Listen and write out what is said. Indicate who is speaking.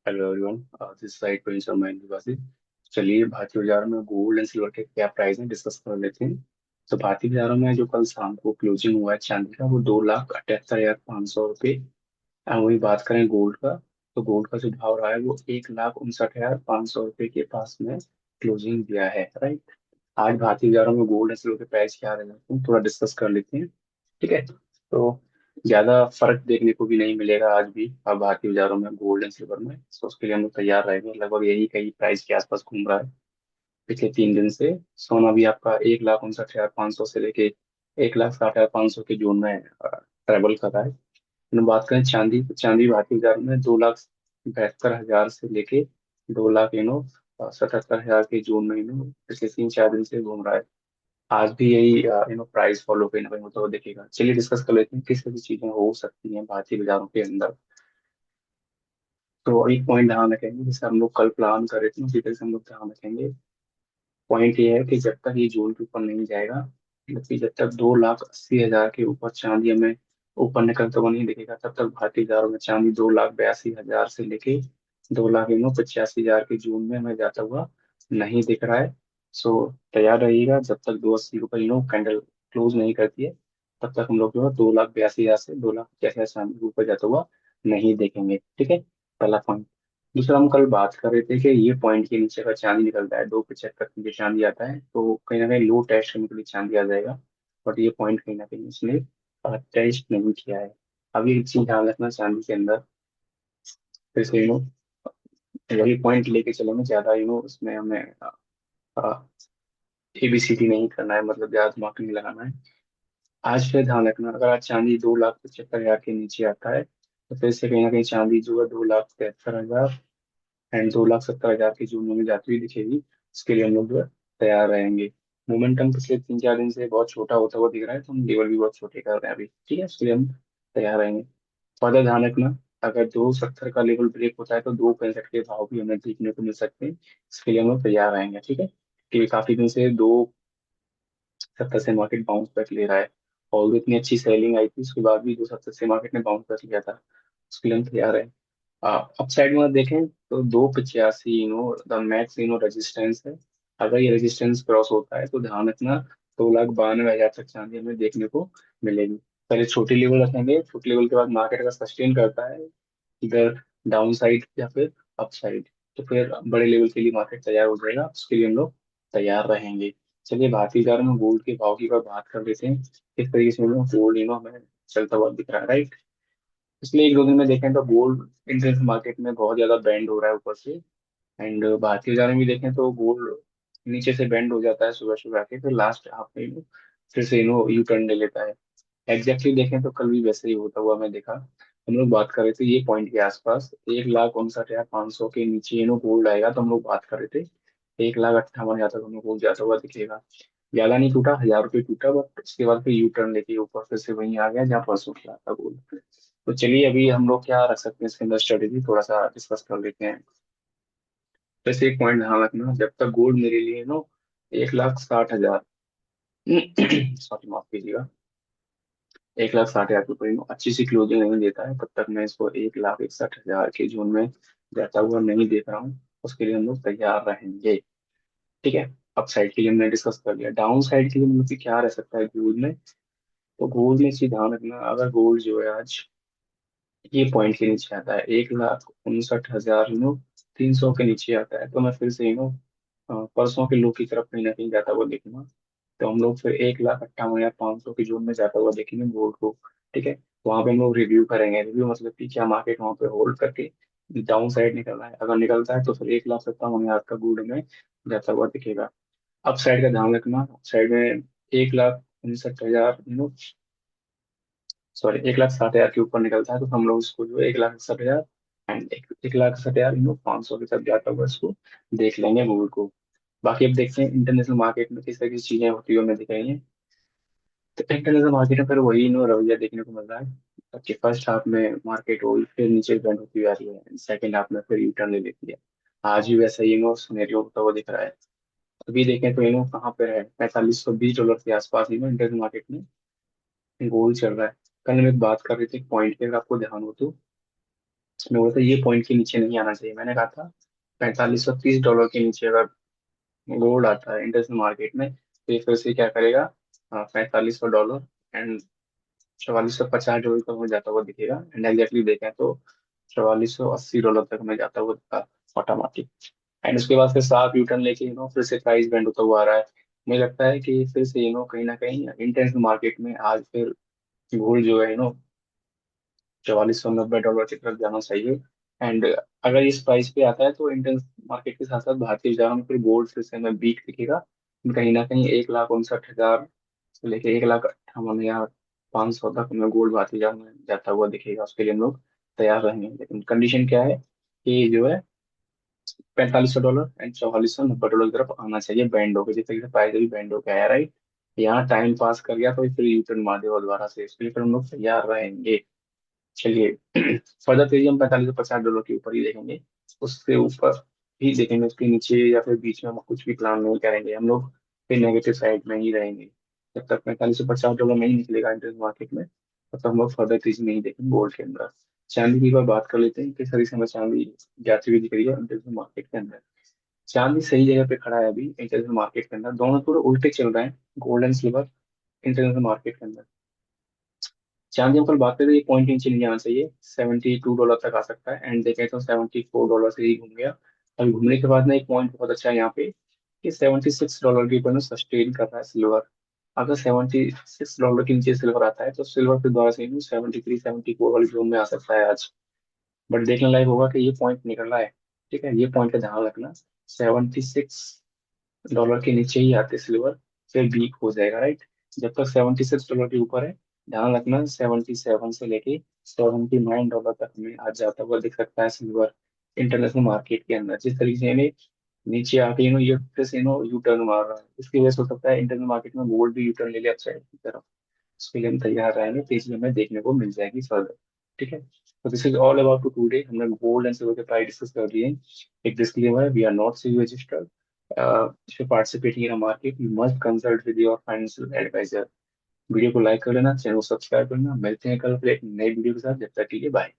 Speaker 1: Hello everyone, this side पे शर्मा निवासी। चलिए भारतीय बाजारों में गोल्ड एंड सिल्वर के क्या प्राइस है डिस्कस कर लेते हैं। तो भारतीय बाजारों में जो कल शाम को क्लोजिंग हुआ है चांदी का, वो 2,78,500 रुपये। वही बात करें गोल्ड का, तो गोल्ड का जो भाव रहा है वो 1,59,500 रुपये के पास में क्लोजिंग दिया है, राइट। आज भारतीय बाजारों में गोल्ड एंड सिल्वर के प्राइस क्या रहे हैं थोड़ा डिस्कस कर लेते हैं। ठीक है, तो ज्यादा फर्क देखने को भी नहीं मिलेगा आज भी अब भारतीय बाजारों में गोल्ड एंड सिल्वर में, तो उसके लिए हम लोग तैयार रहेंगे। लगभग यही कई प्राइस के आसपास घूम रहा है पिछले 3 दिन से। सोना भी आपका 1,59,500 से लेके 1,60,500 के जोन में ट्रेवल कर रहा है। हम बात करें चांदी, तो चांदी भारतीय बाजार में 2,72,000 से लेके 2 लाख 77,000 के जोन में पिछले 3-4 दिन से घूम रहा है। आज भी यही प्राइस फॉलो कहीं ना कहीं होता हुआ दिखेगा। चलिए डिस्कस कर लेते हैं किस तरह की चीजें हो सकती हैं भारतीय बाजारों के अंदर। तो एक पॉइंट ध्यान रखेंगे, जैसे हम लोग कल प्लान कर रहे थे उसी तरह से हम लोग ध्यान रखेंगे। पॉइंट ये है कि जब तक ये जोन के ऊपर नहीं जाएगा, मतलब कि जब तक 2,80,000 के ऊपर चांदी हमें ऊपर निकलता हुआ नहीं दिखेगा, तब तक भारतीय बाजारों में चांदी 2,82,000 से लेके 2,85,000 के जोन में हमें जाता हुआ नहीं दिख रहा है। सो तैयार रहिएगा, जब तक 280 रुपये कैंडल क्लोज नहीं करती है, तब तक हम लोग जो है 2,82,000 से 2,85,000 चांदी के ऊपर जाता हुआ नहीं देखेंगे। ठीक है, पहला पॉइंट। दूसरा, हम कल बात कर रहे थे कि ये पॉइंट के नीचे का चांदी निकलता है, 2,75 के नीचे चांदी आता है तो कहीं ना कहीं लो टेस्ट करने के लिए चांदी आ जाएगा। बट ये पॉइंट कहीं ना कहीं इसने टेस्ट नहीं किया है। अब ये चीज ध्यान रखना चांदी के अंदर, फिर से वही पॉइंट लेके चलेंगे ज्यादा, उसमें हमें एबीसीडी नहीं करना है, मतलब ज्यादा दिमाग नहीं लगाना है। आज फिर ध्यान रखना, अगर आज चांदी 2,75,000 के नीचे आता है तो फिर से कहीं ना कहीं चांदी जो है 2,73,000 एंड 2,70,000 की जून में जाती हुई दिखेगी। इसके लिए हम लोग जो है तैयार रहेंगे। मोमेंटम पिछले 3-4 दिन से बहुत छोटा होता हुआ दिख रहा है, तो हम लेवल भी बहुत छोटे कर रहे हैं अभी। ठीक है, इसके लिए हम तैयार रहेंगे। फर्दर ध्यान रखना, अगर 2,70 का लेवल ब्रेक होता है तो 2,65 के भाव भी हमें देखने को मिल सकते हैं। इसके लिए हम लोग तैयार रहेंगे। ठीक है, क्योंकि काफी दिन से 2,70 से मार्केट बाउंस बैक ले रहा है, और इतनी अच्छी सेलिंग आई थी उसके बाद भी 2,70 से मार्केट ने बाउंस बैक लिया था। उसके लिए हम तैयार हैं। अपसाइड में देखें तो 2,85 द मैक्स रेजिस्टेंस है। अगर ये रेजिस्टेंस क्रॉस होता है तो ध्यान रखना 2,92,000 तक चांदी हमें देखने को मिलेगी। पहले छोटी लेवल रखेंगे, छोटी लेवल के बाद मार्केट अगर सस्टेन करता है इधर डाउन साइड या फिर अप साइड, तो फिर बड़े लेवल के लिए मार्केट तैयार हो जाएगा। उसके लिए हम लोग तैयार रहेंगे। चलिए भारतीय बाजार में गोल्ड के भाव की बात कर लेते हैं। किस तरीके से गोल्ड हमें चलता हुआ दिख रहा है, राइट। पिछले 1-2 दिन में देखें तो गोल्ड इंटरनेशनल मार्केट में बहुत ज्यादा बैंड हो रहा है ऊपर से। एंड भारतीय बाजार में भी देखें तो गोल्ड नीचे से बैंड हो जाता है सुबह सुबह आके, फिर लास्ट हाफ में फिर से यू टर्न ले लेता है। एग्जैक्टली देखें तो कल भी वैसे ही होता हुआ मैं देखा। हम लोग बात कर रहे थे ये पॉइंट के आसपास 1,59,500 के नीचे गोल्ड आएगा, तो हम लोग बात कर रहे थे 1,58,000 तक हम लोग गोल्ड जाता हुआ दिखेगा। ज्यादा नहीं टूटा, 1,000 रुपये टूटा, बट उसके बाद फिर यू टर्न लेके ऊपर फिर से वहीं आ गया जहाँ परसों किया था गोल्ड। तो चलिए अभी हम लोग क्या रख सकते हैं इसके अंदर, स्ट्रेटेजी थोड़ा सा डिस्कस कर लेते हैं। वैसे एक पॉइंट ध्यान रखना, जब तक गोल्ड मेरे लिए 1,60,000 सॉरी माफ कीजिएगा, 1,60,000 के ऊपर अच्छी सी क्लोजिंग नहीं देता है, तब तक मैं इसको 1,61,000 के जोन में जाता हुआ नहीं देख रहा हूँ। उसके लिए हम लोग तैयार रहेंगे। ठीक है, अप साइड के लिए हमने डिस्कस कर लिया, डाउन साइड के लिए मतलब कि क्या रह सकता है गोल्ड में। तो गोल्ड में इसी ध्यान रखना, अगर गोल्ड जो है आज ये पॉइंट के नीचे आता है 1,59,000 300 के नीचे आता है, तो मैं फिर से परसों के लो की तरफ कहीं ना कहीं जाता हुआ देखूंगा। तो हम लोग फिर 1,58,500 के जोन में जाता हुआ देखेंगे गोल्ड को। ठीक है, वहां पे हम लोग रिव्यू करेंगे। रिव्यू मतलब कि क्या मार्केट वहां पे होल्ड करके डाउन साइड निकलना है, अगर निकलता है तो फिर 1,57,000 का गोल्ड में जाता हुआ दिखेगा। अप साइड का ध्यान रखना, अप साइड में 1,59,000 सॉरी 1,60,000 के ऊपर निकलता है तो हम लोग इसको जो है 1,60,000 एंड 1,60,000 500 के साथ जाता हुआ इसको देख लेंगे गोल्ड को। बाकी अब देखते हैं इंटरनेशनल मार्केट में किस तरह की चीजें होती हुई हमें दिख रही हैं। तो इंटरनेशनल मार्केट में फिर वही रवैया देखने को मिल रहा है कि फर्स्ट हाफ में मार्केट वो फिर नीचे बैंड होती हुई आ रही है, सेकंड हाफ में फिर यू टर्न ले लेती है। आज भी वैसा ही सिनेरियो होता हुआ दिख रहा है। अभी देखें तो कहाँ पे है, $4,520 के आसपास इंटरनेशनल मार्केट में गोल्ड चल रहा है। कल हम एक बात कर रहे थे पॉइंट पे, अगर आपको ध्यान हो तो उसने बोला था ये पॉइंट के नीचे नहीं आना चाहिए। मैंने कहा था $4530 के नीचे अगर गोल्ड आता है इंटरनेशनल मार्केट में तो ये फिर से क्या करेगा, $4500 एंड $4450 तक में जाता हुआ दिखेगा। एंड एग्जैक्टली देखें तो $4480 तक में जाता हुआ दिखा ऑटोमेटिक। एंड उसके बाद फिर साफ यू टर्न लेके फिर से प्राइस बैंड होता हुआ आ रहा है। मुझे लगता है कि फिर से कहीं ना कहीं इंटरनेशनल मार्केट में आज फिर गोल्ड जो है 4490 डॉलर की तरफ जाना चाहिए। एंड अगर इस प्राइस पे आता है तो इंडियन मार्केट के साथ साथ भारतीय बाजारों में फिर गोल्ड फिर से हमें वीक दिखेगा। कहीं ना कहीं 1,59,000 से लेके 1,58,500 तक हमें गोल्ड भारतीय बाजार में जाता हुआ दिखेगा। उसके लिए हम लोग तैयार रहेंगे, लेकिन कंडीशन क्या है कि जो है $4500 एंड $4490 की तरफ आना चाहिए बैंड होकर, जिस तरीके से प्राइस अभी बैंड होकर आया राइट। यहाँ टाइम पास कर गया तो फिर यू टर्न मार देगा दोबारा से, इसके लिए फिर हम लोग तैयार रहेंगे। चलिए फर्दर तेजी हम $4550 के ऊपर ही देखेंगे। उससे ऊपर ही देखेंगे, उसके नीचे या फिर बीच में हम कुछ भी प्लान नहीं करेंगे हम लोग। फिर नेगेटिव साइड में ही रहेंगे। जब तक $4550 नहीं निकलेगा इंटरनेशनल मार्केट में तब तक हम लोग फर्दर तेजी नहीं देखेंगे गोल्ड के अंदर। चांदी की एक बार बात कर लेते हैं कि सही समय चांदी जाती हुई दिख रही है इंटरनेशनल मार्केट के अंदर। चांदी सही जगह पे खड़ा है अभी इंटरनेशनल मार्केट के अंदर, दोनों थोड़े उल्टे चल रहे हैं gold and silver international market के अंदर। चांदी हम कल बात करें तो ये पॉइंट नीचे नहीं जाना चाहिए, $72 तक आ सकता है। एंड देखें तो $74 से ही घूम गया। अभी घूमने के बाद ना एक पॉइंट बहुत अच्छा है यहाँ पे कि $76 के ऊपर में सस्टेन कर रहा है सिल्वर। अगर $76 के नीचे सिल्वर आता है तो सिल्वर फिर दोबारा से 73-74 वाली जोन में आ सकता है आज। बट देखने लायक होगा कि ये पॉइंट निकल रहा है। ठीक है, ये पॉइंट का ध्यान रखना। $76 के नीचे ही आते सिल्वर फिर वीक हो जाएगा राइट। जब तक $76 के ऊपर है ध्यान रखना 77 से लेके $79 तक में आज जाता हुआ दिख सकता है सिल्वर इंटरनेशनल मार्केट के अंदर। जिस तरीके से नीचे आके ये फिर से यू टर्न मार रहा है, इसकी वजह से हो सकता है इंटरनेशनल मार्केट में गोल्ड भी यू टर्न ले ले अपसाइड की तरफ। उसके लिए हम तैयार रहेंगे, तेजी हमें देखने को मिल जाएगी फर्दर। ठीक है, तो this is all about to today. हमने गोल्ड एंड सिल्वर के प्राइस डिस्कस कर लिए हैं। एक डिस्क्लेमर है, we are not C registered. if you're participating in a market you must consult with your financial advisor। Video को like कर लेना, चैनल को सब्सक्राइब करना। मिलते हैं कल फिर एक नई वीडियो के साथ, जब तक के लिए बाय।